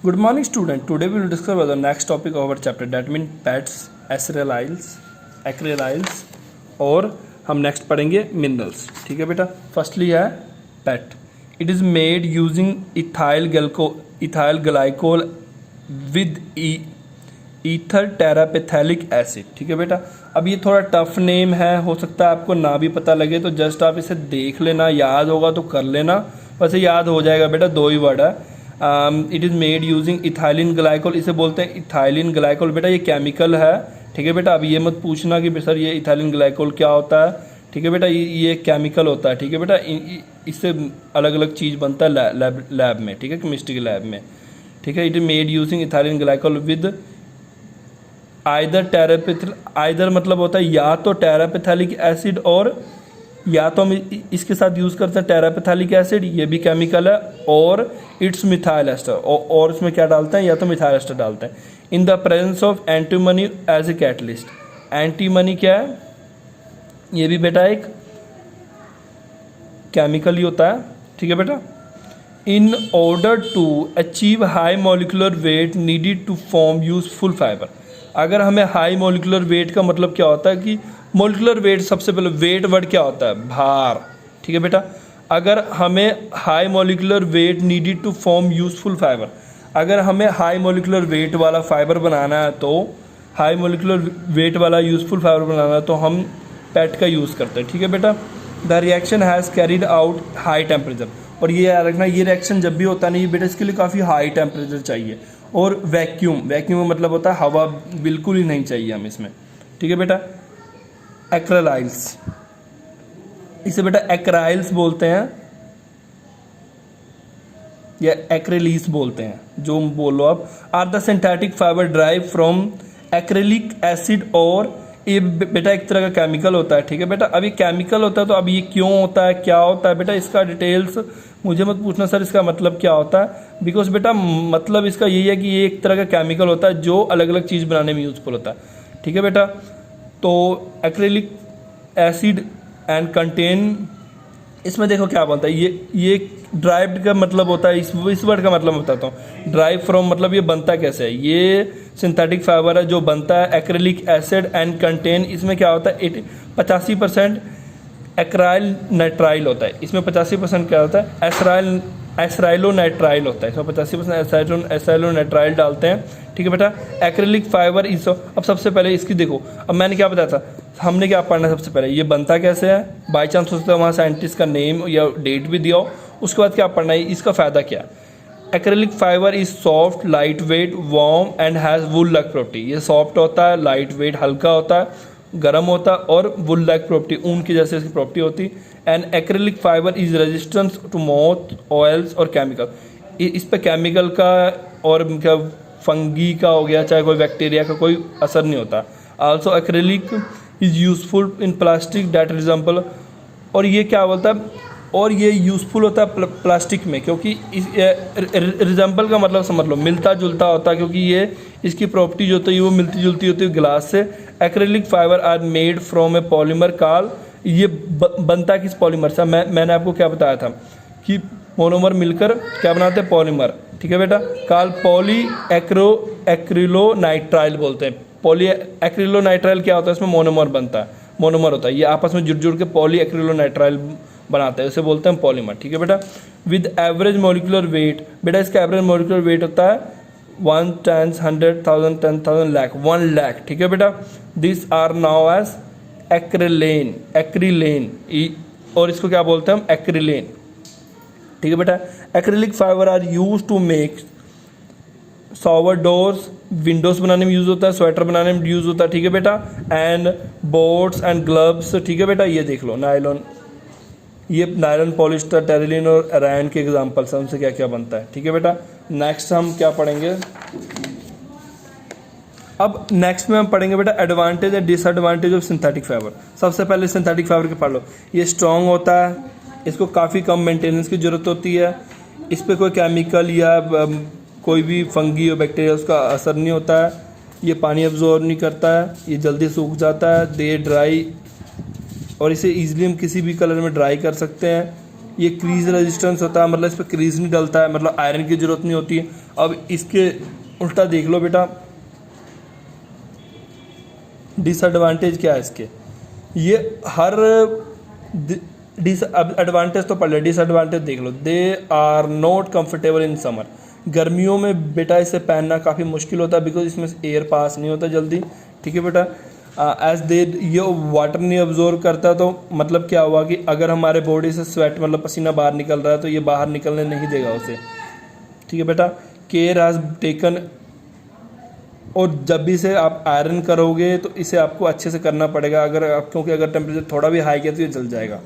Good morning, student. Today we will discuss about the next topic of our chapter. That means pets, acryliles और हम next पढ़ेंगे minerals. ठीक है बेटा. Firstly है PET. It is made using ethyl glycol with ether terephthalic acid. ठीक है बेटा. अब ये थोड़ा टफ नेम है, हो सकता है आपको ना भी पता लगे, तो जस्ट आप इसे देख लेना, याद होगा तो कर लेना, वैसे याद हो जाएगा बेटा. दो ही वर्ड है. It is made using ethylene glycol. इसे बोलते हैं इथाइलिन ग्लाइकोल. बेटा ये केमिकल है. ठीक है बेटा. अब ये मत पूछना कि सर ये इथाइलिन ग्लाइकोल क्या होता है. ठीक है बेटा. ये केमिकल होता है. ठीक है बेटा. इससे अलग अलग चीज़ बनता है लैब में. ठीक है, केमिस्ट्री के लैब में. ठीक है. It is made using ethylene glycol with either मतलब होता है या तो टेरापेथैलिक एसिड, और या तो हम इसके साथ यूज़ करते हैं टेरापेथैलिक एसिड, ये भी केमिकल है, और इट्स मिथाइल एस्टर, और इसमें क्या डालते हैं, या तो मिथाइल एस्टर डालते हैं. In the presence of antimony as a catalyst. Antimony क्या है, ये भी बेटा एक केमिकल ही होता है. ठीक है बेटा. In order to achieve high molecular weight needed to form useful fibre. अगर हमें हाई मॉलिकुलर वेट का मतलब क्या होता है कि मॉलिकुलर वेट, सबसे पहले वेट वर्ड क्या होता है, भार. ठीक है बेटा. अगर हमें high molecular weight needed to form useful fibre, अगर हमें हाई मॉलिकुलर वेट वाला फाइबर बनाना है, तो हाई मॉलिकुलर वेट वाला यूजफुल फाइबर बनाना है तो हम पैट का यूज़ करते हैं. ठीक है बेटा. The reaction has carried out high temperature. और ये याद रखना, ये रिएक्शन जब भी होता है ना, ये बेटा इसके लिए काफ़ी हाई टेम्परेचर चाहिए. और वैक्यूम में मतलब होता है हवा बिल्कुल ही नहीं चाहिए हम इसमें. ठीक है बेटा. एक्रेलाइल्स, इसे बेटा एक्राइल्स बोलते हैं या एक्रेलिस बोलते हैं, जो बोलो आप. Are the synthetic fibre derived from acrylic acid. और ये बेटा एक तरह का केमिकल होता है. ठीक है बेटा. अब ये केमिकल होता है, तो अब ये क्यों होता है, क्या होता है बेटा, इसका डिटेल्स मुझे मत पूछना सर इसका मतलब क्या होता है. बिकॉज बेटा मतलब इसका यही है कि ये एक तरह का केमिकल होता है जो अलग अलग चीज़ बनाने में यूजफुल होता है. ठीक है बेटा. तो एक्रेलिक एसिड एंड कंटेन, इसमें देखो क्या बनता है, ये ड्राइव्ड का मतलब होता है, इस वर्ड का मतलब बताता हूँ. ड्राइव फ्रॉम मतलब ये बनता कैसे है. ये सिंथेटिक फाइबर है जो बनता है एक्रेलिक एसिड एंड कंटेन. इसमें क्या होता है, 85% एक्राइल नाइट्राइल होता है. इसमें 85% क्या होता है, एसराइलो नाइट्राइल होता है. इसमें 85% एसराइलो नाइट्राइल डालते हैं. ठीक है बेटा. एक्रेलिक फाइबर इस, अब सबसे पहले इसकी देखो, अब मैंने क्या बताया था, हमने क्या पढ़ना है सबसे पहले, ये बनता कैसे है. बाई चांस हो सकता है वहाँ साइंटिस्ट का नेम या डेट भी दिया हो. उसके बाद क्या पढ़ना है, इसका फ़ायदा क्या है. Acrylic fibre is soft, light weight, warm and has wool like property. ये सॉफ्ट होता है, लाइट वेट हल्का होता है, गर्म होता है, और वुल लाइक प्रॉपर्टी ऊन की जैसे इसकी प्रॉपर्टी होती है. And acrylic fibre is resistance to moth, oils और केमिकल. इस पर केमिकल का और क्या फंगी का हो गया, चाहे कोई बैक्टीरिया का, कोई असर नहीं होता. Also acrylic is useful in plastic that resemble. और ये क्या बोलता है, और ये यूज़फुल होता है प्लास्टिक में, क्योंकि रिजेंबल का मतलब समझ लो मिलता जुलता होता है, क्योंकि ये इसकी प्रॉपर्टी जो होती है वो मिलती जुलती होती है ग्लास से. Acrylic fibre are made from a polymer called. ये बनता है किस पॉलीमर से. मैंने आपको क्या बताया था कि मोनोमर मिलकर क्या बनाते हैं, पॉलीमर. ठीक है बेटा. काल पॉली एक्रिलो नाइट्राइल बोलते हैं. पॉली एक्रिलो नाइट्राइल क्या होता है, इसमें मोनोमर बनता है, मोनोमर होता है. ये आपस में जुड़ के पॉली एक्रिलो नाइट्राइल बनाते हैं, उसे बोलते हैं पॉलीमर. ठीक है बेटा. विद एवरेज मॉलिकुलर वेट, बेटा इसका एवरेज मॉलिकुलर वेट होता है 1 10 100,000 10,000 लाख 1 लाख. ठीक है बेटा. दिस आर नाउ एज एक्रिलेन, और इसको क्या बोलते हैं हम, एक्रिलेन. ठीक है बेटा. Acrylic fibre are used to make shower doors, windows बनाने में यूज़ होता है, स्वेटर बनाने में यूज़ होता है. ठीक है बेटा. And boats and gloves. ठीक है बेटा. ये देख लो नायलॉन, ये नायलॉन, पॉलिस्टर, टेरिलिन और एरायन के एग्जांपल्स हैं, उनसे क्या क्या बनता है. ठीक है बेटा. नेक्स्ट हम क्या पढ़ेंगे, अब नेक्स्ट में हम पढ़ेंगे बेटा advantage and disadvantage of synthetic fibre. सबसे पहले सिंथेटिक फाइबर के पढ़ लो. ये स्ट्रॉन्ग होता है, इसको काफ़ी कम मेंटेनेंस की ज़रूरत होती है, इस पर कोई केमिकल या कोई भी फंगी और बैक्टीरिया उसका असर नहीं होता है, ये पानी अब्जॉर्ब नहीं करता है, ये जल्दी सूख जाता है, दे ड्राई, और इसे ईजिली हम किसी भी कलर में ड्राई कर सकते हैं. ये क्रीज रेजिस्टेंस होता है, मतलब इस पर क्रीज नहीं डलता है, मतलब आयरन की ज़रूरत नहीं होती है। अब इसके उल्टा देख लो बेटा, डिसएडवांटेज क्या है इसके, ये हर एडवांटेज तो पढ़ ले, डिसएडवांटेज देख लो। They are not comfortable in summer, गर्मियों में बेटा इसे पहनना काफ़ी मुश्किल होता है, बिकॉज इसमें एयर पास नहीं होता जल्दी, ठीक है बेटा। एज दे ये वाटर नहीं ऑब्जॉर्व करता, तो मतलब क्या हुआ कि अगर हमारे बॉडी से स्वेट मतलब पसीना बाहर निकल रहा है तो ये बाहर निकलने नहीं देगा उसे, ठीक है बेटा। केयर हैज़ टेकन, और जब भी इसे आप आयरन करोगे तो इसे आपको अच्छे से करना पड़ेगा, अगर आप, क्योंकि अगर टेम्परेचर थोड़ा भी हाई किया तो ये जल जाएगा।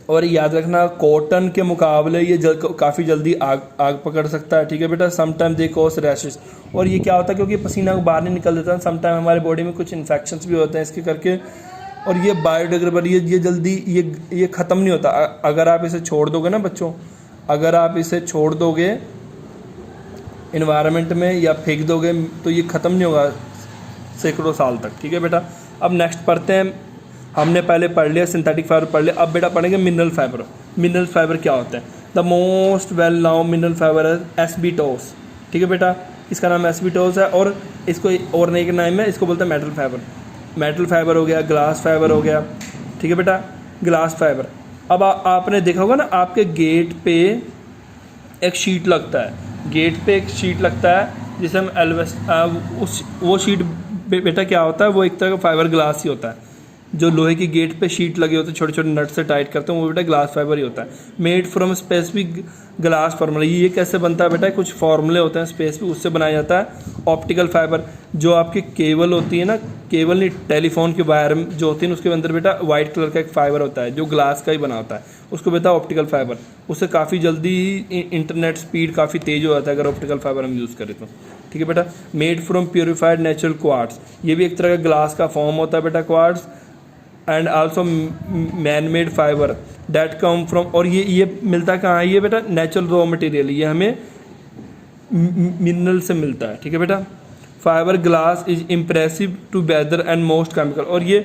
और याद रखना कॉटन के मुकाबले ये काफ़ी जल्दी आग पकड़ सकता है, ठीक है बेटा। समटाइम दे कॉज रैशेस, और ये क्या होता है क्योंकि पसीना बाहर नहीं निकल देता, समटाइम हमारे बॉडी में कुछ इन्फेक्शंस भी होते हैं इसके करके। और ये बायोडिग्रेडेबल, ये जल्दी ये ख़त्म नहीं होता, अगर आप इसे छोड़ दोगे ना बच्चों, अगर आप इसे छोड़ दोगे इन्वायरमेंट में या फेंक दोगे तो ये ख़त्म नहीं होगा सैकड़ों साल तक, ठीक है बेटा। अब नेक्स्ट पढ़ते हैं, हमने पहले पढ़ लिया सिंथेटिक फाइबर पढ़ लिया, अब बेटा पढ़ेंगे मिनरल फाइबर। मिनरल फाइबर क्या होता है? The most well known mineral fibre है एस्बेस्टोस, ठीक है बेटा, इसका नाम एस्बेस्टोस है, और इसको और एक नाम है, इसको बोलते हैं मेटल फाइबर। मेटल फाइबर हो गया, ग्लास फाइबर हो गया, ठीक है बेटा, ग्लास फाइबर। अब आपने देखा होगा ना, आपके गेट पे एक शीट लगता है, गेट पे एक शीट लगता है जिसे हम वो शीट बेटा क्या होता है, वो एक तरह का फाइबर ग्लास ही होता है। जो लोहे की गेट पे शीट लगे होते हैं, छोटे छोटे नट से टाइट करते हैं, वो बेटा ग्लास फाइबर ही होता है। Made from specific glass formula, ये कैसे बनता है बेटा, कुछ फार्मूले होते हैं स्पेसिफिक, उससे बनाया जाता है। ऑप्टिकल फाइबर, जो आपकी केबल होती है ना, केबल नहीं, टेलीफोन की वायर जो होती है उसके अंदर बेटा वाइट कलर का एक फाइबर होता है जो ग्लास का ही बना होता है, उसको बेटा ऑप्टिकल फाइबर। उससे काफ़ी जल्दी इंटरनेट स्पीड काफ़ी तेज़ हो जाता है अगर ऑप्टिकल फाइबर हम यूज़ करें तो, ठीक है बेटा। Made from purified natural quartz, ये भी एक तरह का ग्लास का फॉर्म होता है बेटा, quartz. And also man made fibre that come from, और ये मिलता कहाँ है, ये बेटा नेचुरल रॉ मटेरियल, ये हमें मिनरल से मिलता है, ठीक है बेटा। Fibre glass is impressive to weather and most chemical, और ये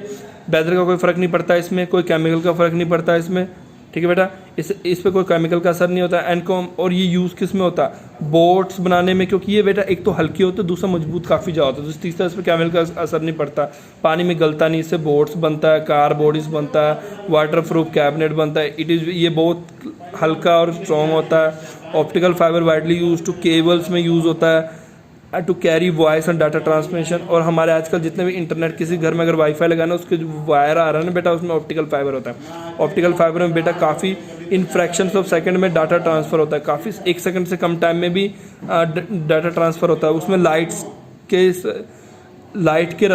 वेदर का कोई फ़र्क नहीं पड़ता इसमें, कोई केमिकल का फ़र्क नहीं पड़ता इसमें, ठीक है बेटा। इस पर कोई केमिकल का असर नहीं होता। एंड और ये यूज़ किस में होता है, बोट्स बनाने में, क्योंकि ये बेटा एक तो हल्की होती है, दूसरा मजबूत काफ़ी ज़्यादा होता है, तो तीसरा इस पर केमिकल का असर नहीं पड़ता, पानी में गलता नहीं, इससे बोट्स बनता है, कार बॉडीज़ बनता है, वाटर प्रूफ कैबिनेट बनता है। ये बहुत हल्का और स्ट्रॉन्ग होता है। Optical fibre widely used to cables में यूज़ होता है to carry voice and data transmission, और हमारे आजकल जितने भी इंटरनेट, किसी घर में अगर वाईफाई लगाना उसके जो वायर आ रहा है ना बेटा, उसमें ऑप्टिकल फाइबर होता है। ऑप्टिकल फाइबर में बेटा काफ़ी इन फ्रैक्शंस ऑफ सेकंड में डाटा ट्रांसफ़र होता है, काफ़ी 1 सेकंड से कम टाइम में भी डाटा ट्रांसफ़र होता है। उसमें लाइट के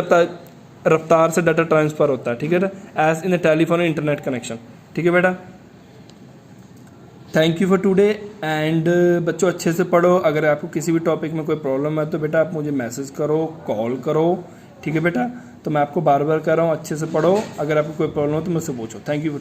रफ्तार से डाटा ट्रांसफ़र होता है, ठीक है ना, एज इन ए टेलीफोन और इंटरनेट कनेक्शन, ठीक है बेटा। Thank you for today and बच्चों अच्छे से पढ़ो। अगर आपको किसी भी टॉपिक में कोई प्रॉब्लम है तो बेटा आप मुझे मैसेज करो, कॉल करो, ठीक है बेटा। तो मैं आपको बार बार कह रहा हूँ अच्छे से पढ़ो, अगर आपको कोई प्रॉब्लम हो तो मुझसे पूछो। Thank you for